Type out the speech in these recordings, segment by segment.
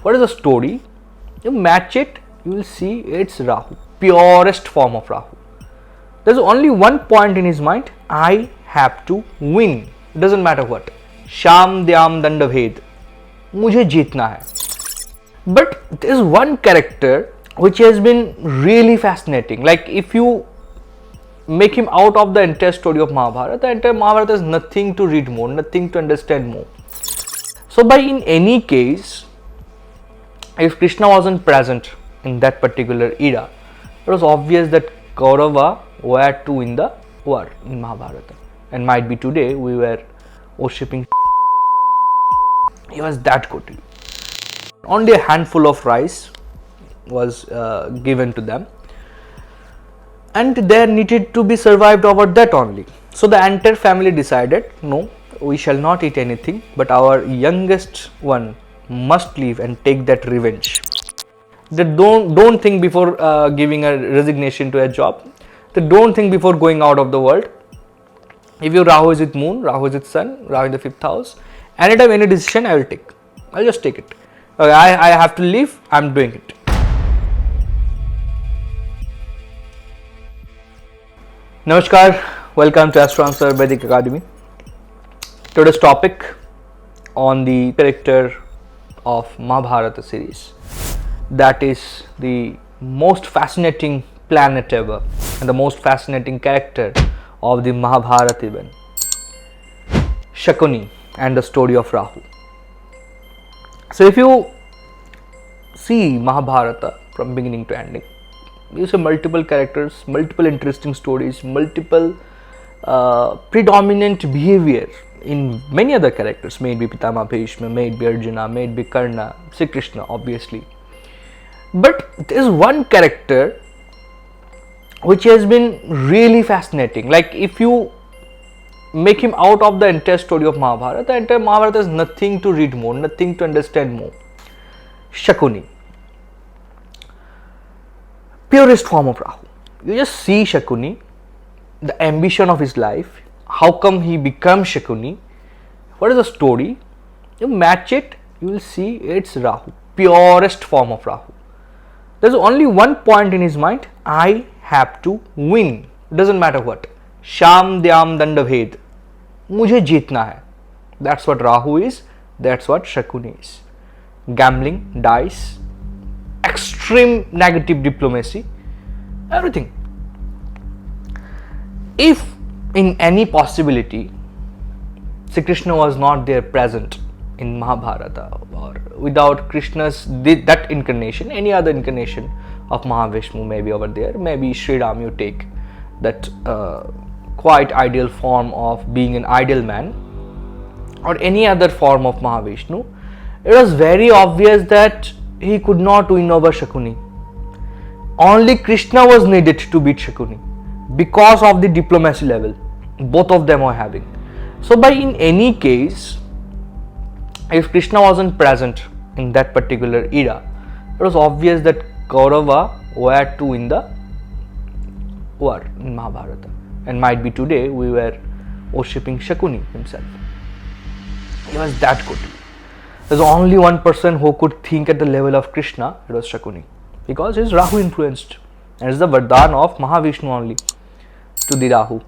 What is the story? You match it, you will see it's Rahu, purest form of Rahu. There's only one point in his mind: I have to win. It doesn't matter what. Sham Dyam Dandabhed. Mujhe jeetna hai. But there's one character which has been really fascinating. Like, if you make him out of the entire story of Mahabharata, the entire Mahabharata is nothing to read more, nothing to understand more. So by in any case, if Krishna wasn't present in that particular era, it was obvious that Kauravas were to win the war in Mahabharata. And might be today we were worshipping. He was that good. Only a handful of rice was given to them, and they needed to be survived over that only. So the entire family decided, no, we shall not eat anything, but our youngest one must leave and take that revenge. They don't think before giving a resignation to a job. They don't think before going out of the world. If your Rahu is with moon, Rahu is with sun, Rahu in the 5th house, anytime any decision I will take. I'll just take it. Okay, I have to leave, I'm doing it. Namaskar, welcome to Astro Answer Vedic Academy. Today's topic on the character of Mahabharata series. That is the most fascinating planet ever and the most fascinating character of the Mahabharata even. Shakuni and the story of Rahu. So if you see Mahabharata from beginning to ending, you see multiple characters, multiple interesting stories, multiple predominant behavior in many other characters. May it be Pitama Bhishma, may it be Arjuna, may it be Karna, Sri Krishna obviously. But there is one character which has been really fascinating. Like, if you make him out of the entire story of Mahabharata, the entire Mahabharata is nothing to read more, nothing to understand more. Shakuni, purest form of Rahu. You just see Shakuni, the ambition of his life, how come he becomes Shakuni, what is the story? You match it, you will see it's Rahu, purest form of Rahu. There's only one point in his mind: I have to win. It doesn't matter what. Sham Dyam Dandabhed. Mujhe jeetna hai. That's what Rahu is. That's what Shakuni is. Gambling, dice, extreme negative diplomacy, everything. If in any possibility Sri Krishna was not there present in Mahabharata, or without Krishna's that incarnation, any other incarnation of Mahavishnu may be over there, maybe Sri Ram, you take that quite ideal form of being an ideal man, or any other form of Mahavishnu, it was very obvious that he could not win over Shakuni. Only Krishna was needed to beat Shakuni because of the diplomacy level both of them are having. So by in any case, if Krishna wasn't present in that particular era, it was obvious that Kauravas were to win the war in Mahabharata. And might be today we were worshipping Shakuni himself. He was that good. There's only one person who could think at the level of Krishna, it was Shakuni. Because he is Rahu influenced. And it's the Vardhan of Mahavishnu only to the Rahu.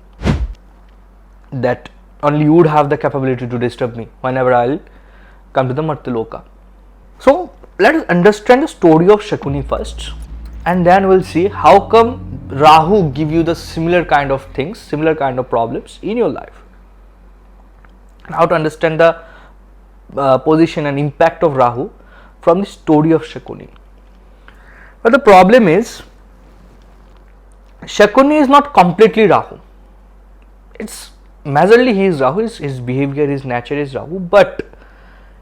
That only you would have the capability to disturb me whenever I'll come to the Martaloka. So let us understand the story of Shakuni first, and then we'll see how come Rahu give you the similar kind of things, similar kind of problems in your life. And how to understand the position and impact of Rahu from the story of Shakuni. But the problem is, Shakuni is not completely Rahu. It's majorly he is Rahu, his behavior, his nature is Rahu, but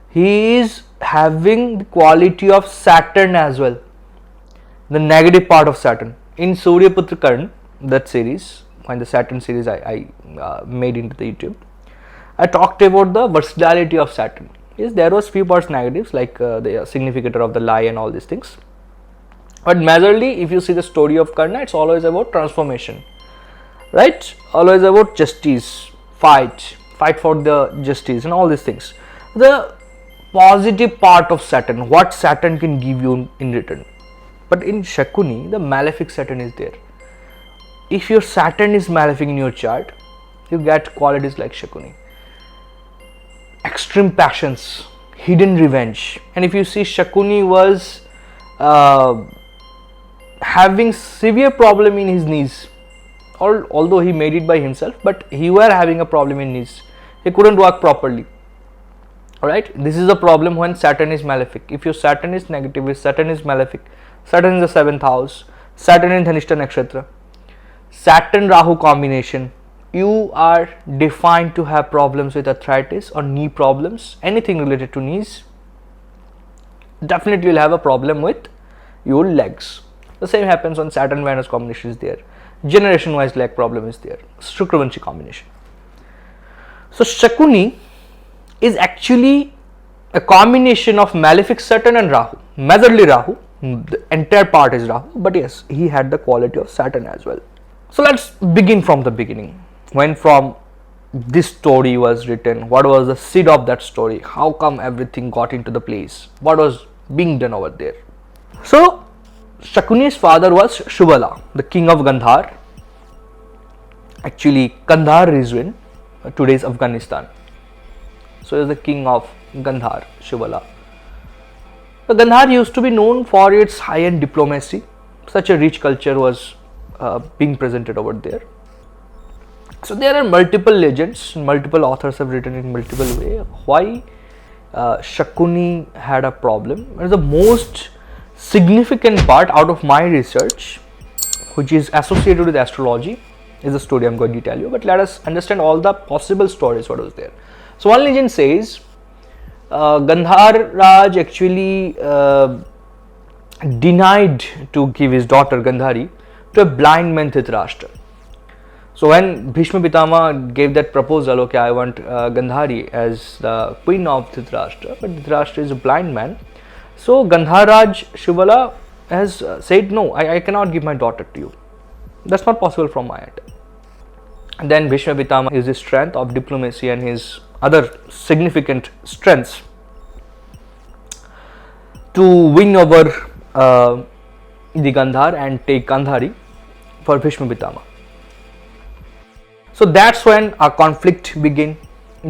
he is having the quality of Saturn as well, the negative part of Saturn. In Suryaputra Karna, that series, when the Saturn series I made into the YouTube, I talked about the versatility of Saturn. Yes, there was few parts negatives like the significator of the lie and all these things. But majorly, if you see the story of Karna, it's always about transformation, right? Always about justice, fight for the justice and all these things. The positive part of Saturn, what Saturn can give you in return. But in Shakuni, the malefic Saturn is there. If your Saturn is malefic in your chart, you get qualities like Shakuni. Extreme passions, hidden revenge. And if you see, Shakuni was having severe problem in his knees. Although he made it by himself, but he were having a problem in knees. He couldn't walk properly. Alright, this is the problem when Saturn is malefic. If your Saturn is negative, if Saturn is malefic, Saturn in the 7th house, Saturn in Dhanishta Nakshatra, Saturn Rahu combination, you are defined to have problems with arthritis or knee problems, anything related to knees. Definitely you'll have a problem with your legs. The same happens when Saturn Venus combination is there. Generation wise leg problem is there. Shukravanshi combination. So Shakuni is actually a combination of malefic Saturn and Rahu. Majorly Rahu. The entire part is Rahu. But yes, he had the quality of Saturn as well. So let's begin from the beginning. When from this story was written, what was the seed of that story? How come everything got into the place? What was being done over there? So Shakuni's father was Shubala, the king of Gandhar. Actually, Kandahar region, today's Afghanistan. So he was the king of Gandhar, Shubala. The Gandhar used to be known for its high-end diplomacy. Such a rich culture was being presented over there. So there are multiple legends, multiple authors have written in multiple ways why Shakuni had a problem. And the most significant part out of my research, which is associated with astrology, is the story I'm going to tell you. But let us understand all the possible stories what was there. So one legend says Gandhar Raj actually denied to give his daughter Gandhari to a blind man Dhritarashtra. So when Bhishma Pitama gave that proposal, okay, I want Gandhari as the queen of Dhritarashtra, but Dhritarashtra is a blind man. So Gandharaj Shubala has said, no, I cannot give my daughter to you. That's not possible from my end. And then Bhishma Pitama used his strength of diplomacy and his other significant strengths to win over the Gandhar and take Gandhari for Bhishma Pitama. So that's when a conflict began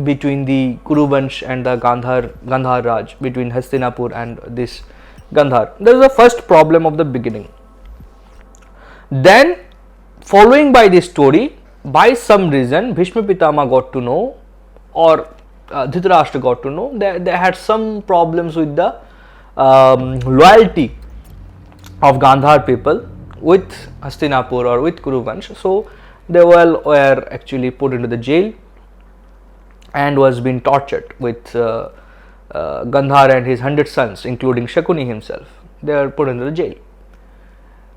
between the Kuruvansh and the Gandhar Raj, between Hastinapur and this Gandhar. There is the first problem of the beginning. Then, following by this story, by some reason Bhishma Pitama got to know, or Dhritarashtra got to know, they had some problems with the loyalty of Gandhar people with Hastinapur or with Kuruvansh. So they were actually put into the jail and was being tortured with Gandhar and his 100 sons, including Shakuni himself. They were put into the jail.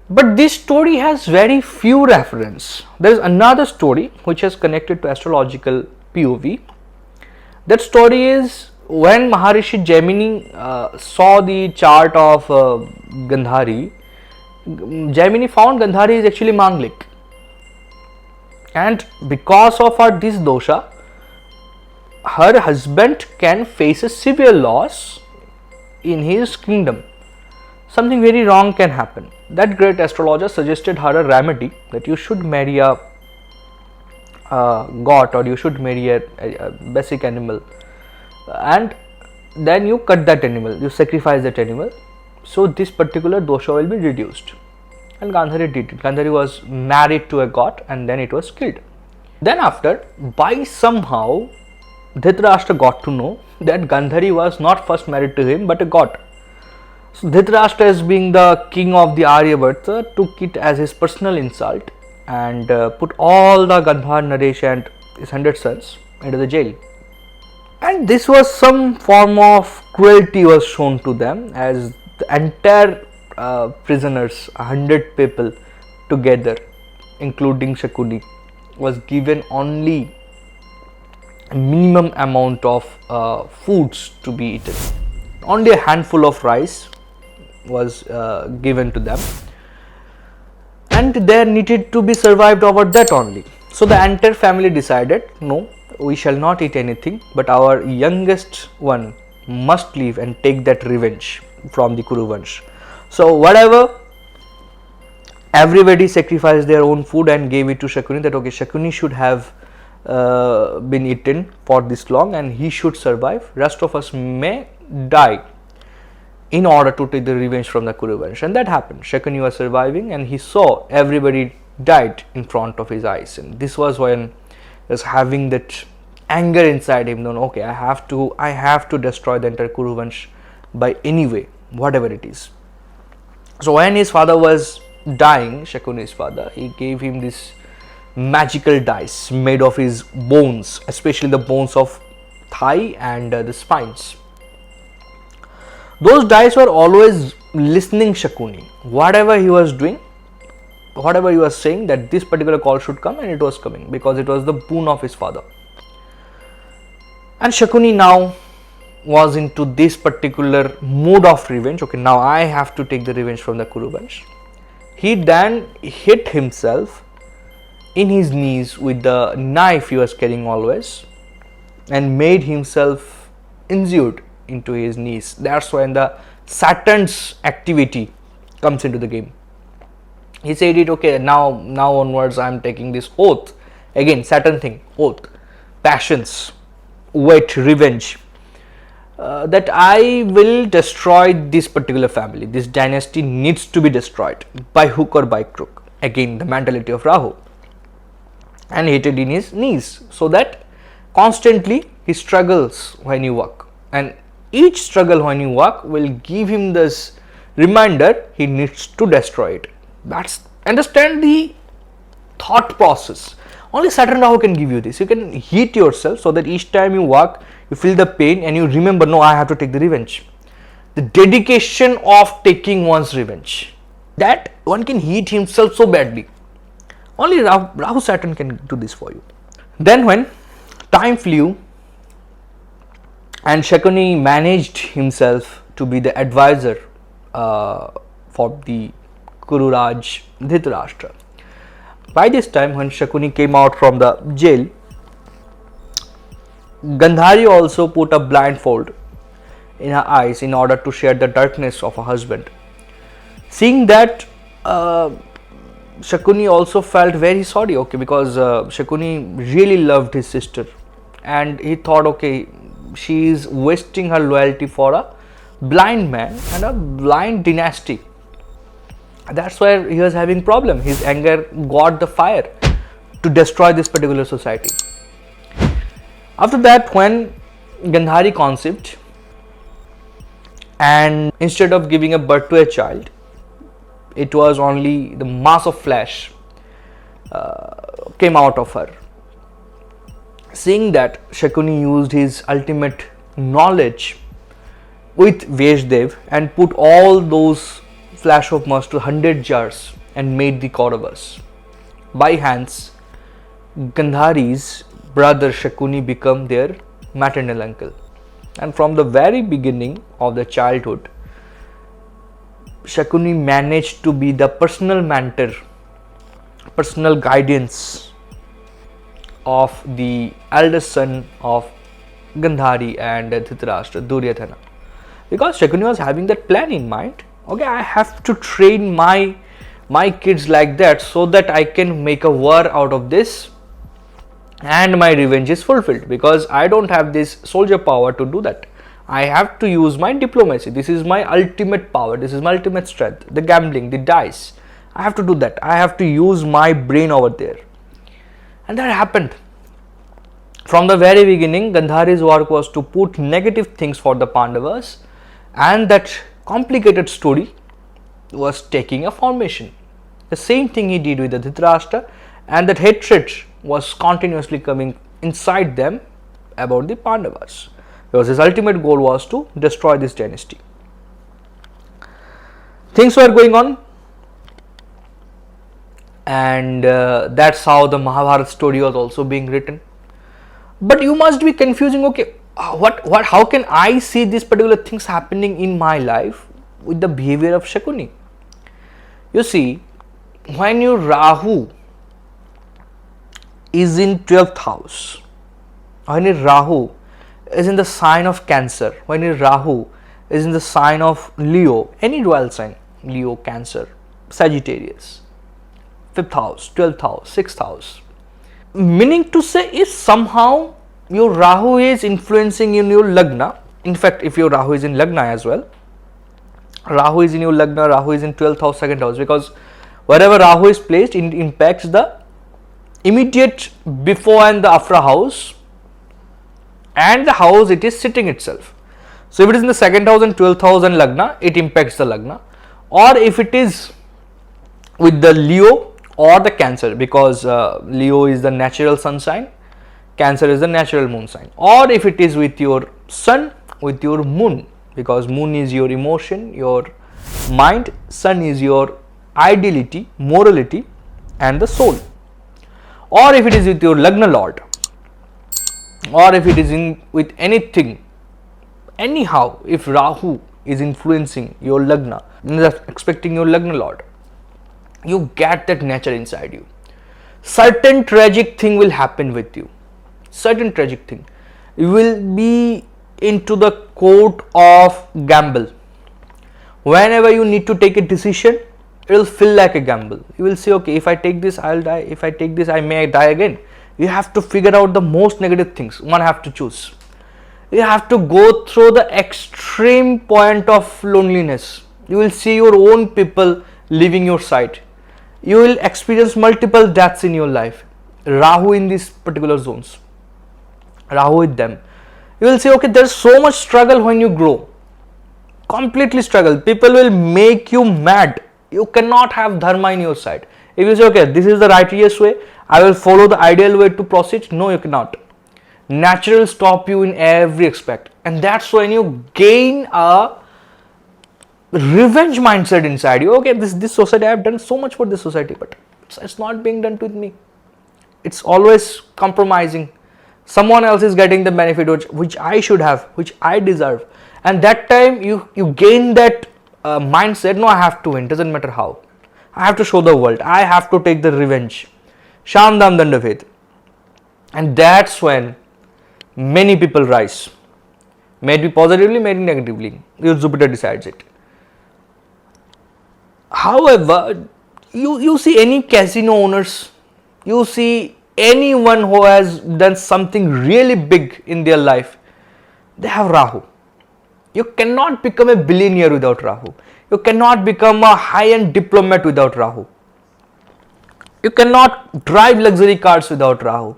But this story has very few reference. There is another story which is connected to astrological POV. That story is when Maharishi Jaimini saw the chart of Gandhari. Jaimini found Gandhari is actually Manglik. And because of this dosha, her husband can face a severe loss in his kingdom. Something very wrong can happen. That great astrologer suggested her a remedy that you should marry a goat, or you should marry a basic animal, and then you cut that animal, you sacrifice that animal, so this particular dosha will be reduced. And Gandhari did it. Gandhari was married to a god and then it was killed. Then after, by somehow, Dhritarashtra got to know that Gandhari was not first married to him but a god. So Dhritarashtra, as being the king of the Aryavarta, took it as his personal insult and put all the Gandhar, Naresh and his 100 sons into the jail. And this was some form of cruelty was shown to them, as the entire prisoners, 100 people together, including Shakuni, was given only a minimum amount of foods to be eaten. Only a handful of rice was given to them, and they needed to be survived over that only. So the entire family decided, no, we shall not eat anything, but our youngest one, must leave and take that revenge from the Kuru Vansh. So whatever, everybody sacrificed their own food and gave it to Shakuni, that okay, Shakuni should have been eaten for this long and he should survive, rest of us may die in order to take the revenge from the Kuru Vansh. And that happened. Shakuni was surviving and he saw everybody died in front of his eyes, and this was when he was having that anger inside him. No, okay, I have to destroy the entire Kuru Vansh by any way, whatever it is. So when his father was dying, Shakuni's father, he gave him this magical dice made of his bones, especially the bones of thigh and the spines. Those dice were always listening Shakuni. Whatever he was doing, whatever he was saying, that this particular call should come, and it was coming because it was the boon of his father. And Shakuni now was into this particular mood of revenge. Okay, now I have to take the revenge from the Kuru Vansh. He then hit himself in his knees with the knife he was carrying always and made himself injured into his knees. That's when the Saturn's activity comes into the game. He said it, okay, now onwards I am taking this oath. Again, Saturn thing, oath, passions, weight, revenge. That I will destroy this particular family. This dynasty needs to be destroyed by hook or by crook. Again, the mentality of Rahu. And hit it in his knees, so that constantly he struggles when you walk. And each struggle when you walk will give him this reminder he needs to destroy it. That's, understand the thought process. Only Saturn Rahu can give you this. You can hit yourself so that each time you walk, you feel the pain and you remember, no, I have to take the revenge. The dedication of taking one's revenge. That one can hit himself so badly. Only Rahu Saturn can do this for you. Then when time flew and Shakuni managed himself to be the advisor for the Kuru Raj Dhritarashtra. By this time, when Shakuni came out from the jail, Gandhari also put a blindfold in her eyes in order to share the darkness of her husband. Seeing that, Shakuni also felt very sorry, okay, because Shakuni really loved his sister and he thought, okay, she is wasting her loyalty for a blind man and a blind dynasty. That's where he was having problem. His anger got the fire to destroy this particular society. After that, when Gandhari conceived, and instead of giving a birth to a child, it was only the mass of flesh came out of her. Seeing that, Shakuni used his ultimate knowledge with Veshdev and put all those flash of mass to 100 jars and made the Kauravas. By hands, Gandhari's brother Shakuni became their maternal uncle. And from the very beginning of the childhood, Shakuni managed to be the personal mentor, personal guidance of the eldest son of Gandhari and Dhritarashtra, Duryodhana. Because Shakuni was having that plan in mind. Okay, I have to train my kids like that so that I can make a war out of this and my revenge is fulfilled, because I don't have this soldier power to do that. I have to use my diplomacy. This is my ultimate power. This is my ultimate strength. The gambling, the dice. I have to do that. I have to use my brain over there. And that happened. From the very beginning, Gandhari's work was to put negative things for the Pandavas, and that complicated story was taking a formation. The same thing he did with the Dhritarashtra, and that hatred was continuously coming inside them about the Pandavas, because his ultimate goal was to destroy this dynasty. Things were going on, and that's how the Mahabharata story was also being written. But you must be confusing, okay, how can I see these particular things happening in my life with the behavior of Shakuni? You see, when your Rahu is in 12th house, when your Rahu is in the sign of Cancer, when your Rahu is in the sign of Leo, any royal sign, Leo, Cancer, Sagittarius, 5th house, 12th house, 6th house, meaning to say is somehow your Rahu is influencing in your Lagna. In fact, if your Rahu is in Lagna as well, Rahu is in your Lagna, Rahu is in 12th house, 2nd house, because wherever Rahu is placed, it impacts the immediate before and the after house and the house it is sitting itself. So if it is in the 2nd house and 12th house and Lagna, it impacts the Lagna. Or if it is with the Leo or the Cancer, because Leo is the natural sun sign, Cancer is the natural moon sign. Or if it is with your sun, with your moon, because moon is your emotion, your mind, sun is your ideality, morality and the soul. Or if it is with your Lagna Lord, or if it is in with anything, anyhow, if Rahu is influencing your Lagna, expecting your Lagna Lord, you get that nature inside you. Certain tragic thing will happen with you. Certain tragic thing. You will be into the court of gamble. Whenever you need to take a decision, it will feel like a gamble. You will say, okay, if I take this, I'll die. If I take this, I may die again. You have to figure out the most negative things. One have to choose. You have to go through the extreme point of loneliness. You will see your own people leaving your side. You will experience multiple deaths in your life. Rahu in these particular zones. Rahu with them. You will say, okay, there's so much struggle when you grow. Completely struggle. People will make you mad. You cannot have dharma in your side. If you say, okay, this is the righteous way, I will follow the ideal way to proceed. No, you cannot. Nature will stop you in every aspect. And that's when you gain a revenge mindset inside you. Okay, this society, I have done so much for this society, but it's not being done with me. It's always compromising. Someone else is getting the benefit which I should have, which I deserve. And that time you gain that mindset, no, I have to win, doesn't matter how. I have to show the world. I have to take the revenge. Sham Dam Dandabhed. And that's when many people rise. Maybe positively, maybe negatively. Your Jupiter decides it. However, you see any casino owners, you see anyone who has done something really big in their life, they have Rahu. You cannot become a billionaire without Rahu. You cannot become a high-end diplomat without Rahu. You cannot drive luxury cars without Rahu.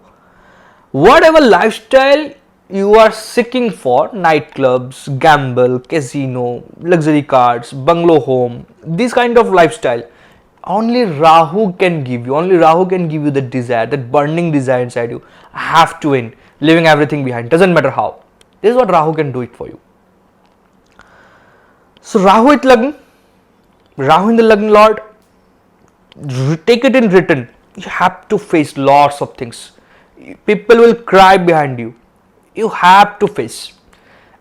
Whatever lifestyle you are seeking for, nightclubs, gamble, casino, luxury cars, bungalow home, this kind of lifestyle, only Rahu can give you. Only Rahu can give you the desire, that burning desire inside you. I have to win, leaving everything behind, doesn't matter how. This is what Rahu can do it for you. So Rahu at Lagna, Rahu in the Lagna Lord, take it in written. You have to face lots of things. People will cry behind you. You have to face.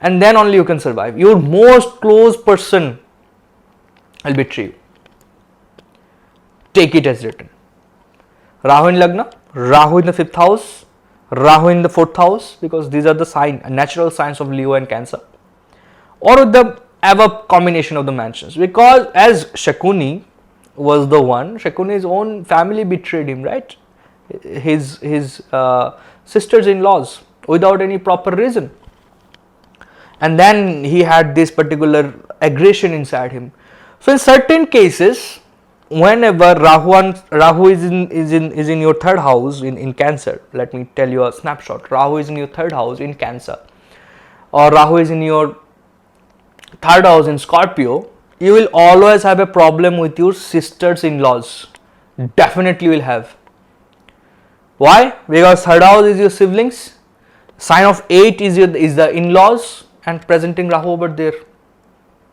And then only you can survive. Your most close person will betray you. Take it as written. Rahu in Lagna, Rahu in the 5th house, Rahu in the 4th house, because these are the natural signs of Leo and Cancer. Or with the above combination of the mansions, because as Shakuni was the one, Shakuni's own family betrayed him, right? His sisters-in-laws without any proper reason, and then he had this particular aggression inside him. So in certain cases, whenever Rahu is in your 3rd house in Cancer, let me tell you a snapshot. Rahu is in your 3rd house in Cancer, or Rahu is in your 3rd house in Scorpio, you will always have a problem with your sisters-in-laws. Definitely will have. Why? Because 3rd house is your siblings, sign of 8 is the in-laws, and presenting Rahu over there.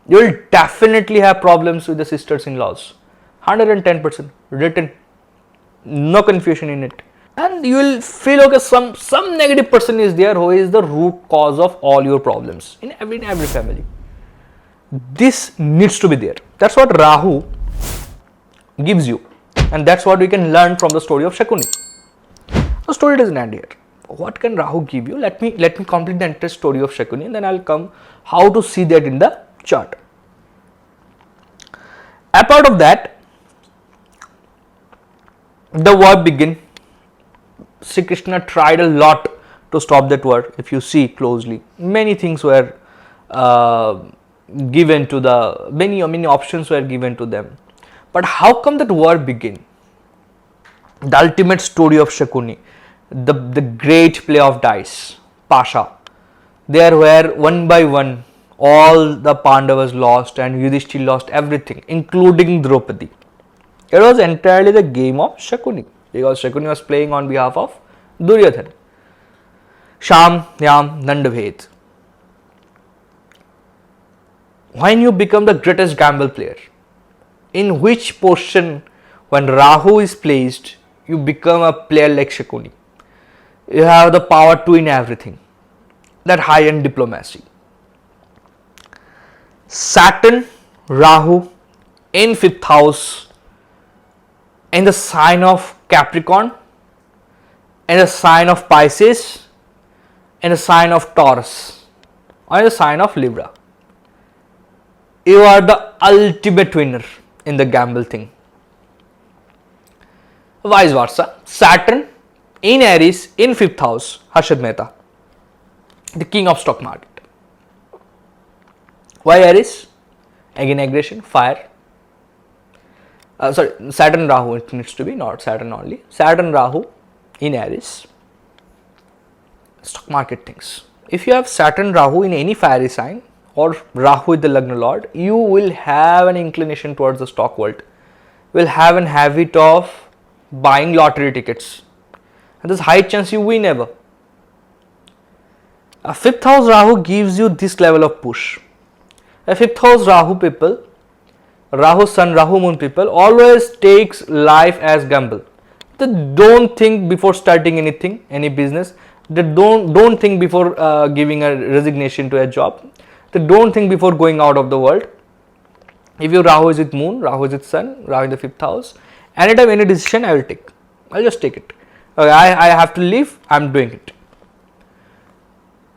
You will definitely have problems with the sisters-in-laws. 110% written, no confusion in it. And you will feel, okay, some negative person is there who is the root cause of all your problems in every family. This needs to be there. That's what Rahu gives you, and that's what we can learn from the story of Shakuni. The story doesn't end here. What can Rahu give you? Let me complete the entire story of Shakuni, and then I'll come how to see that in the chart. Apart of that, the war begin. Sri Krishna tried a lot to stop that war. If you see closely, many things were given to the many options were given to them. But how come that war began? The ultimate story of Shakuni, the great play of dice, Pasha. There where one by one all the Pandavas lost and Yudhishthira lost everything, including Draupadi. It was entirely the game of Shakuni, because Shakuni was playing on behalf of Duryodhana. Sham, Yam, Nandabhed. When you become the greatest gamble player, in which portion when Rahu is placed, you become a player like Shakuni. You have the power to win everything. That high-end diplomacy. Saturn, Rahu in 5th house, in the sign of Capricorn, in the sign of Pisces, in the sign of Taurus, or in the sign of Libra. You are the ultimate winner in the gamble thing. Vice versa, Saturn in Aries in 5th house, Harshad Mehta, the king of stock market. Why Aries? Again aggression, fire. Saturn Rahu, it needs to be, not Saturn only. Saturn Rahu in Aries, stock market things. If you have Saturn Rahu in any fiery sign, or Rahu is the Lagna Lord, you will have an inclination towards the stock world. You will have a habit of buying lottery tickets, and there's high chance you win ever. A 5th house Rahu gives you this level of push. A 5th house Rahu people, Rahu Sun, Rahu Moon people always takes life as gamble. They don't think before starting anything, any business. They don't think before giving a resignation to a job. They don't think before going out of the world. If your Rahu is with Moon, Rahu is with Sun, Rahu in the 5th house, anytime any decision I will take. I'll just take it. Okay, I have to leave, I'm doing it.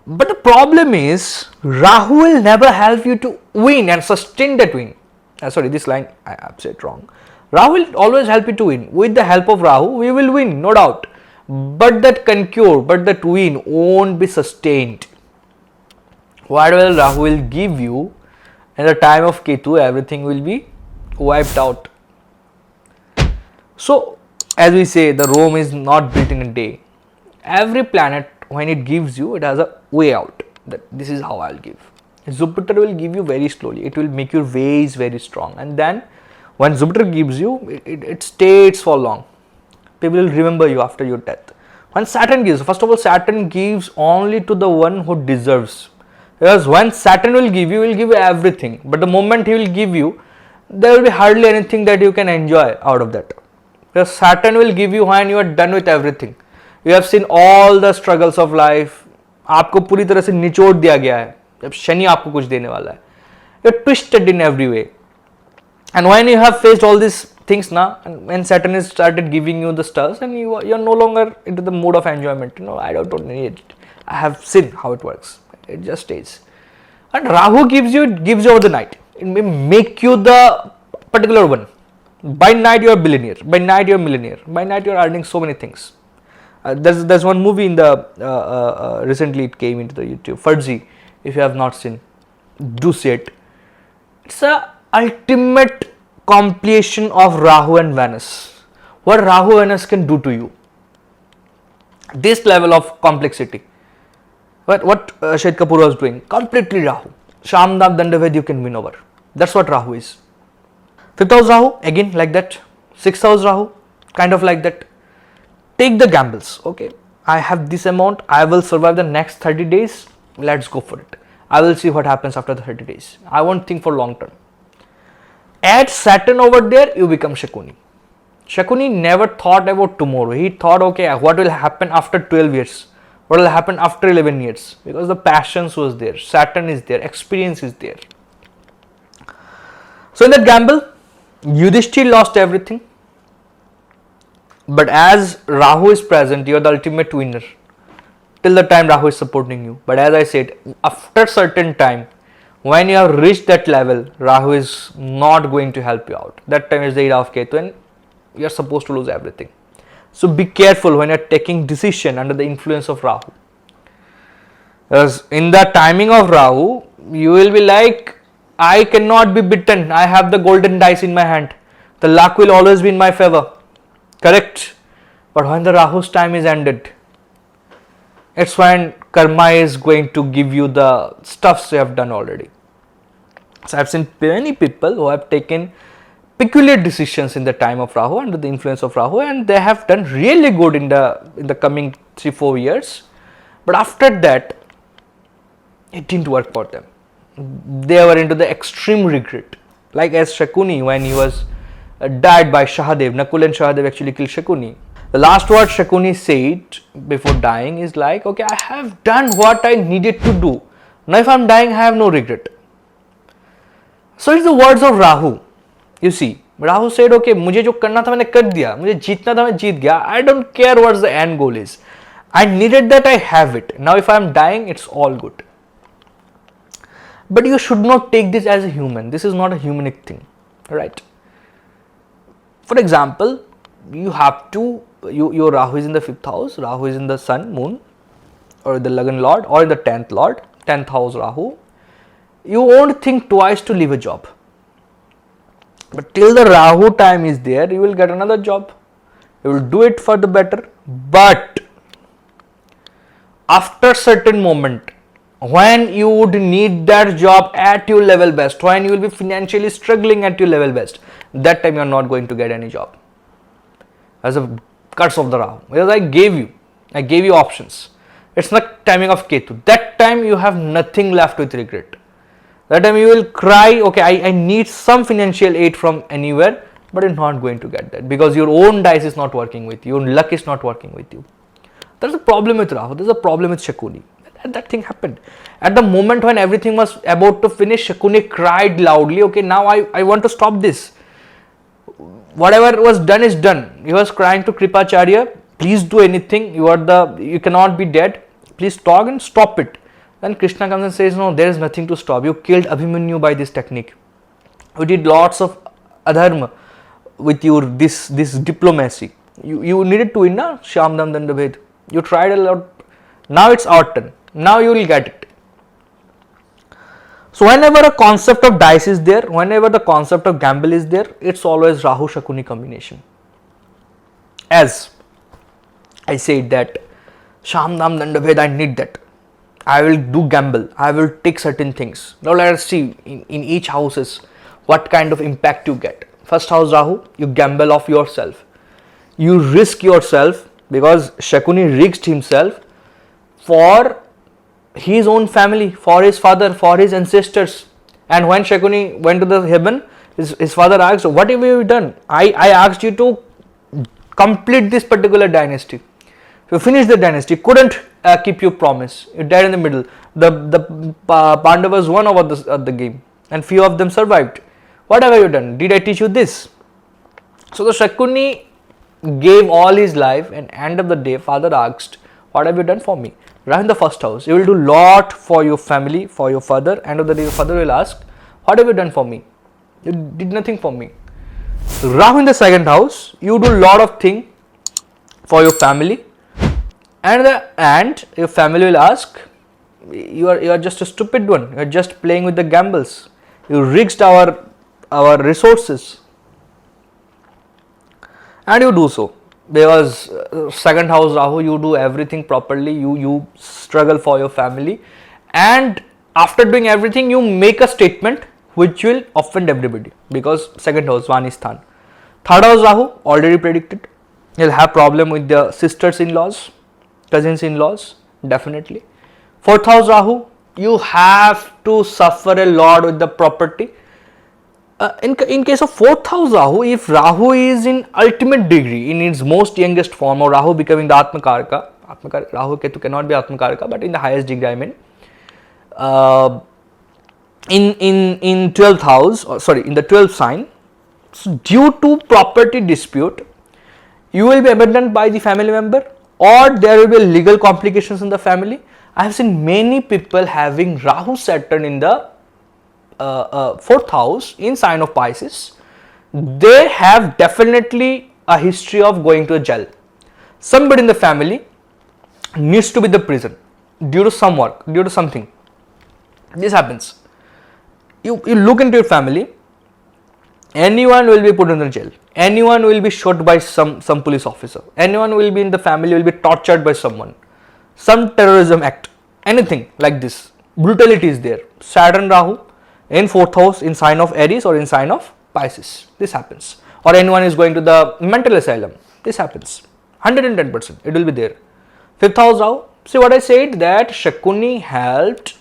But the problem is, Rahu will never help you to win and sustain that win. Sorry, this line I have said wrong. Rahu will always help you to win. With the help of Rahu, we will win, no doubt. But that conquer, but that win won't be sustained. Whatever Rahu will give you, in the time of Ketu, everything will be wiped out. So, as we say, the Rome is not built in a day. Every planet, when it gives you, it has a way out. That this is how I'll give. Jupiter will give you very slowly. It will make your ways very strong. And then, when Jupiter gives you, it stays for long. People will remember you after your death. When Saturn gives, first of all, Saturn gives only to the one who deserves. Because when Saturn will give you everything. But the moment he will give you, there will be hardly anything that you can enjoy out of that. Because Saturn will give you when you are done with everything. You have seen all the struggles of life. आपको पूरी तरह से निचोड़ दिया गया है. जब शनि आपको कुछ देने वाला है. You're twisted in every way. And when you have faced all these things now, and when Saturn has started giving you the stars, and you are no longer into the mood of enjoyment. I don't need it. I have seen how it works. It just stays. And Rahu gives you over the night. It may make you the particular one. By night you are a billionaire. By night you are a millionaire. By night you are earning so many things. There's one movie in the recently it came into the YouTube. Fudgy, if you have not seen, do see it. It's a ultimate completion of Rahu and Venus. What Rahu and Venus can do to you. This level of complexity. What Shahid Kapoor was doing, completely Rahu. Shamdam Dandaved you can win over. That's what Rahu is. 5th house Rahu, again like that. 6th house Rahu, kind of like that. Take the gambles, okay. I have this amount, I will survive the next 30 days, let's go for it. I will see what happens after the 30 days. I won't think for long term. Add Saturn over there, you become Shakuni. Shakuni never thought about tomorrow. He thought, okay, what will happen after 12 years? What will happen after 11 years? Because the passions was there, Saturn is there, experience is there. So in that gamble, Yudhishthira lost everything. But as Rahu is present, you are the ultimate winner. till the time Rahu is supporting you. But as I said, after certain time, when you have reached that level, Rahu is not going to help you out. That time is the era of Ketu and you are supposed to lose everything. So be careful when you are taking decision under the influence of Rahu. Because in the timing of Rahu, you will be like, I cannot be bitten. I have the golden dice in my hand. The luck will always be in my favor. Correct? But when the Rahu's time is ended, it's when karma is going to give you the stuffs you have done already. So I've seen many people who have taken peculiar decisions in the time of Rahu, under the influence of Rahu, and they have done really good in the coming 3-4 years. But after that, it didn't work for them. They were into the extreme regret. Like as Shakuni, when he was died by Shahadev, Nakul and Shahadev actually killed Shakuni. The last word Shakuni said before dying is like, okay, I have done what I needed to do. Now if I'm dying, I have no regret. So it's the words of Rahu. You see, Rahu said, okay, मुझे जो करना था मैंने कर दिया, मुझे जीतना था मैं जीत गया. I don't care what the end goal is. I needed that, I have it. Now if I'm dying, it's all good. But you should not take this as a human. This is not a humanic thing, right? For example, you have to, your Rahu is in the 5th house, Rahu is in the sun, moon, or the Lagna lord, or in the 10th lord, 10th house Rahu. You won't think twice to leave a job. But till the Rahu time is there, you will get another job. You will do it for the better. But after certain moment, when you would need that job at your level best, when you will be financially struggling at your level best, that time you are not going to get any job. As a curse of the Rahu. Because I gave you options. It's not timing of Ketu. That time you have nothing left with regret. That time you will cry, okay, I need some financial aid from anywhere, but you're not going to get that because your own dice is not working with you, your luck is not working with you. There's a problem with Rahu, there's a problem with Shakuni. And that thing happened. At the moment when everything was about to finish, Shakuni cried loudly, okay, now I want to stop this. Whatever was done is done. He was crying to Kripacharya, please do anything, you cannot be dead, please talk and stop it. Then Krishna comes and says, no, there is nothing to stop. You killed Abhimanyu by this technique. You did lots of adharma with your this diplomacy. You needed to win, na? Shyam Dam Dandabhed. You tried a lot. Now it's our turn. Now you will get it. So whenever a concept of dice is there, whenever the concept of gamble is there, it's always Rahu Shakuni combination. As I said that Shyam Dam Dandabhed, I need that. I will do gamble, I will take certain things. Now let us see in each houses what kind of impact you get. First house Rahu, you gamble of yourself. You risk yourself because Shakuni risked himself for his own family, for his father, for his ancestors. And when Shakuni went to the heaven, his father asked, what have you done? I asked you to complete this particular dynasty. You finished the dynasty, couldn't keep your promise. You died in the middle. The Pandavas won over the game and few of them survived. What have you done? Did I teach you this? So the Shakuni gave all his life and end of the day father asked, what have you done for me? Rahu in the first house, you will do lot for your family, for your father. End of the day your father will ask, what have you done for me? You did nothing for me. Rahu in the second house, you do lot of thing for your family. And your family will ask, you are just a stupid one, you are just playing with the gambles, you risked our resources, and you do so because second house Rahu, you do everything properly, you struggle for your family, and after doing everything you make a statement which will offend everybody because second house Vanisthan. Third house Rahu, already predicted, you'll have problem with the sisters-in-laws, cousins-in-laws, definitely. Fourth house Rahu, you have to suffer a lot with the property. In case of fourth house Rahu, if Rahu is in ultimate degree, in its most youngest form, or Rahu becoming the Atmakarka, Rahu Ketu cannot be Atmakarka, but in the highest degree, I mean, in 12th house, or sorry, in the 12th sign, so due to property dispute, you will be abandoned by the family member, or there will be legal complications in the family. I have seen many people having Rahu Saturn in the 4th house in sign of Pisces. They have definitely a history of going to a jail. Somebody in the family needs to be in the prison due to some work, due to something. This happens. You look into your family, anyone will be put in the jail, anyone will be shot by some police officer, anyone will be in the family will be tortured by someone, some terrorism act, anything like this. Brutality is there. Saturn Rahu in 4th house in sign of Aries or in sign of Pisces. This happens. Or anyone is going to the mental asylum. This happens. 110% it will be there. 5th house Rahu. See what I said, that Shakuni helped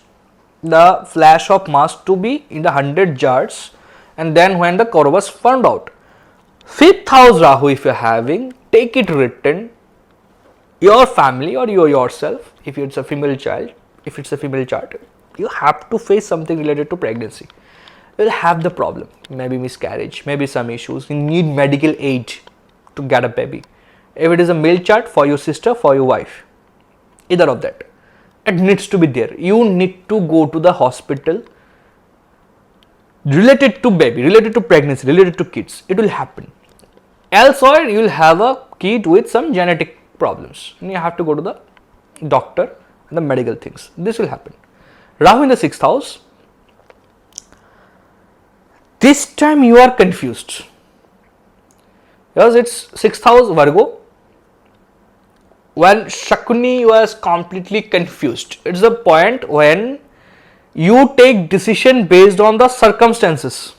the flash of Mars to be in the 100 jars, and then when the Kauravas found out. 5th house Rahu, if you are having, take it written, your family or you yourself, if it's a female child, you have to face something related to pregnancy. You will have the problem, maybe miscarriage, maybe some issues, you need medical aid to get a baby. If it is a male chart, for your sister, for your wife, either of that, it needs to be there. You need to go to the hospital related to baby, related to pregnancy, related to kids. It will happen. Else or you will have a kid with some genetic problems and you have to go to the doctor and the medical things. This will happen. Rahu in the 6th house. This time you are confused because it's 6th house Virgo. When Shakuni was completely confused, it's the point when you take decision based on the circumstances.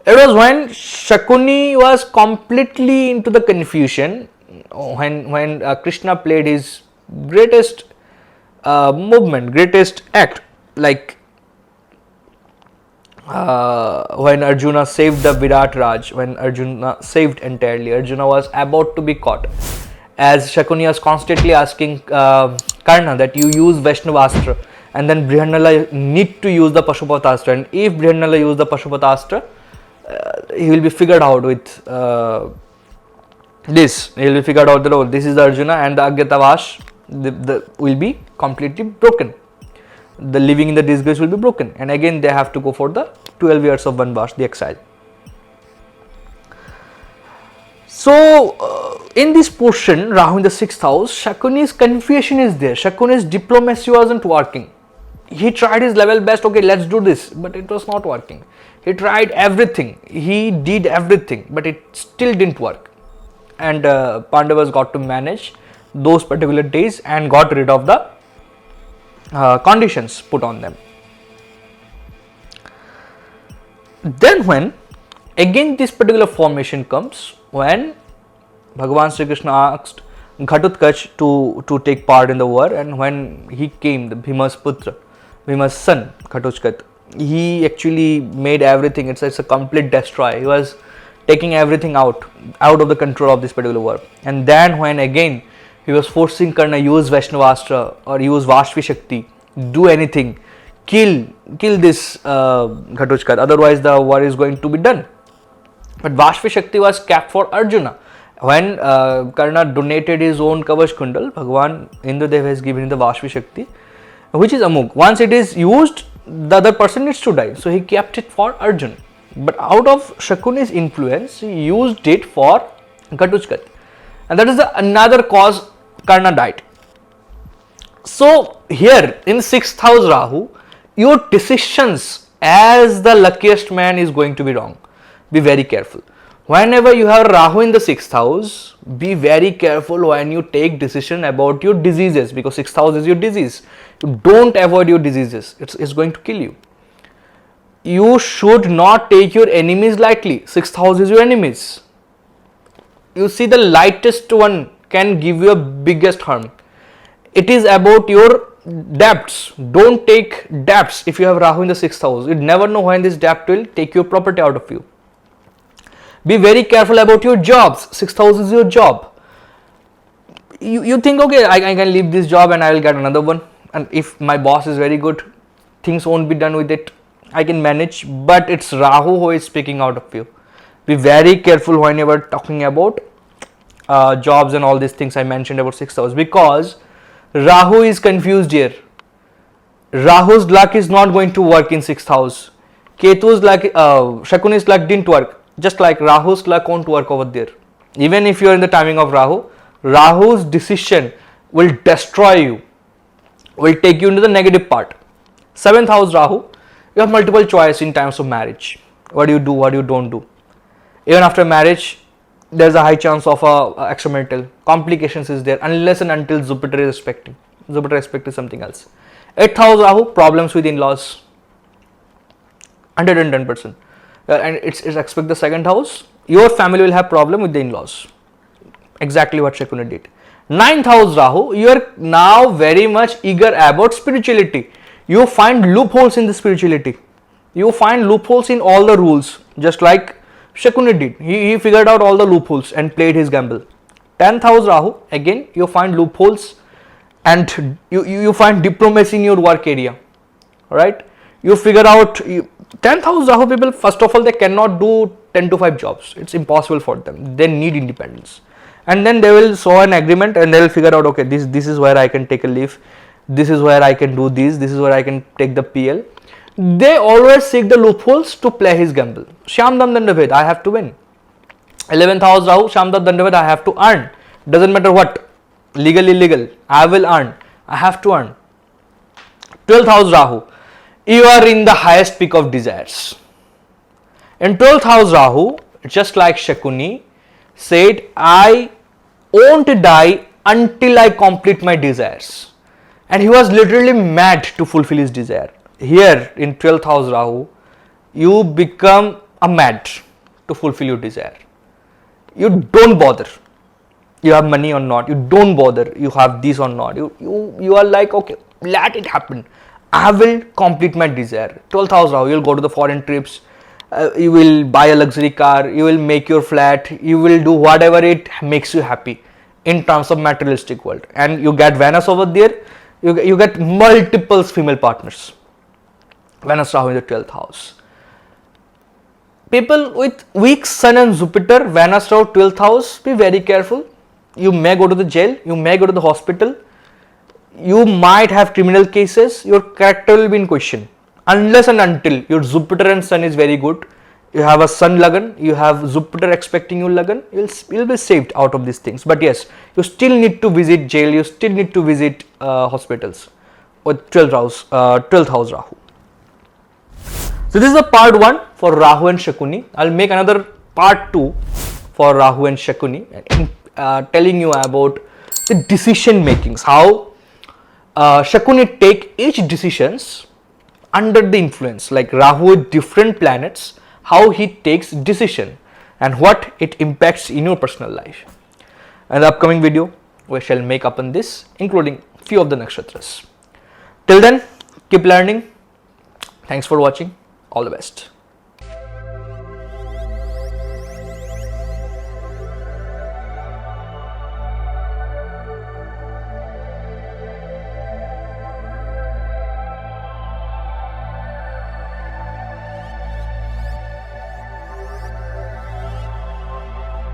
It was when Shakuni was completely into the confusion, when Krishna played his greatest movement, greatest act, like when Arjuna saved the Virat Raj, when Arjuna saved entirely, Arjuna was about to be caught. As Shakuni was constantly asking Karna that you use Vaishnavastra, and then Brihanala need to use the Pashupatastra, and if Brihanala use the Pashupatastra, he will be figured out with this. He will be figured out that oh, this is the Arjuna, and the Agyatavash will be completely broken. The living in the disgrace will be broken, and again they have to go for the 12 years of Vanvash, the exile. So, in this portion, Rahu in the 6th house, Shakuni's confusion is there. Shakuni's diplomacy wasn't working. He tried his level best, okay, let's do this, but it was not working. He tried everything, he did everything, but it still didn't work. And Pandavas got to manage those particular days and got rid of the conditions put on them. Then when again this particular formation comes, when Bhagavan Sri Krishna asked Ghatotkacha to take part in the war, and when he came, the Bhima's putra, Bhima's son Ghatotkacha, he actually made everything, it's a complete destroy. He was taking everything out of the control of this particular war. And then when again he was forcing Karna use Vaishnavastra or use Vashvi Shakti, do anything, kill this Ghatotkacha, otherwise the war is going to be done. But Vashvi Shakti was kept for Arjuna. When Karna donated his own Kavach Kundal, Bhagavan Indradev has given him the Vashvi Shakti, which is Amuk. Once it is used, the other person needs to die. So he kept it for Arjuna. But out of Shakuni's influence, he used it for Ghatotkacha. And that is another cause Karna died. So here in 6th house Rahu, your decisions as the luckiest man is going to be wrong. Be very careful. Whenever you have Rahu in the 6th house, be very careful when you take decision about your diseases, because 6th house is your disease. You don't avoid your diseases. It's going to kill you. You should not take your enemies lightly. 6th house is your enemies. You see, the lightest one can give you a biggest harm. It is about your debts. Don't take debts if you have Rahu in the 6th house. You never know when this debt will take your property out of you. Be very careful about your jobs. 6th house is your job. You think, okay, I can leave this job and I will get another one. And if my boss is very good, things won't be done with it. I can manage. But it's Rahu who is speaking out of you. Be very careful when you are talking about jobs and all these things I mentioned about 6th house, because Rahu is confused here. Rahu's luck is not going to work in 6th house. Ketu's luck, Shakuni's luck didn't work. Just like Rahu's luck won't work over there. Even if you are in the timing of Rahu, Rahu's decision will destroy you, will take you into the negative part. 7th house Rahu, you have multiple choice in times of marriage. What do you do, what you don't do. Even after marriage, there's a high chance of extramarital complications is there, unless and until Jupiter is expecting. Jupiter expecting something else. 8th house Rahu, problems with in-laws. 110%. And it's expect the 2nd house, your family will have problem with the in-laws. Exactly what Shakuni did. 9th house Rahu, you are now very much eager about spirituality. You find loopholes in the spirituality. You find loopholes in all the rules, just like Shakuni did. He figured out all the loopholes and played his gamble. 10th house Rahu, again you find loopholes and you find diplomacy in your work area. Alright, you figure out 10th house Rahu people, first of all, they cannot do 10 to 5 jobs. It's impossible for them. They need independence. And then they will show an agreement and they will figure out, okay, this is where I can take a leave. This is where I can do this is where I can take the PL. They always seek the loopholes to play his gamble. Shyamdam Dandaved, I have to win. 11th house Rahu, Shyamdam Dandaved, I have to earn. Doesn't matter what, legal, illegal, I will earn. I have to earn. 12th house Rahu, you are in the highest peak of desires. In 12th house Rahu, just like Shakuni said, I won't die until I complete my desires. And he was literally mad to fulfill his desire. Here in 12th house Rahu, you become a mad to fulfill your desire. You don't bother. You have money or not. You don't bother. You have this or not. You are like, okay, let it happen. I will complete my desire. 12th house Rahu, you will go to the foreign trips. You will buy a luxury car. You will make your flat. You will do whatever it makes you happy in terms of materialistic world. And you get Venus over there. You get multiple female partners. Venus Rahu in the 12th house. People with weak Sun and Jupiter, Venus Rahu 12th house, be very careful. You may go to the jail. You may go to the hospital. You might have criminal cases. Your character will be in question. Unless and until your Jupiter and Sun is very good. You have a Sun Lagna. You have Jupiter expecting you Lagna. You'll be saved out of these things. But yes, you still need to visit jail. You still need to visit hospitals with 12th house Rahu. So this is the part 1 for Rahu and Shakuni. I'll make another part 2 for Rahu and Shakuni, telling you about the decision makings, how Shakuni take each decisions under the influence, like Rahu with different planets, how he takes decision and what it impacts in your personal life. In the upcoming video, we shall make up on this, including few of the nakshatras. Till then, keep learning. Thanks for watching. All the best.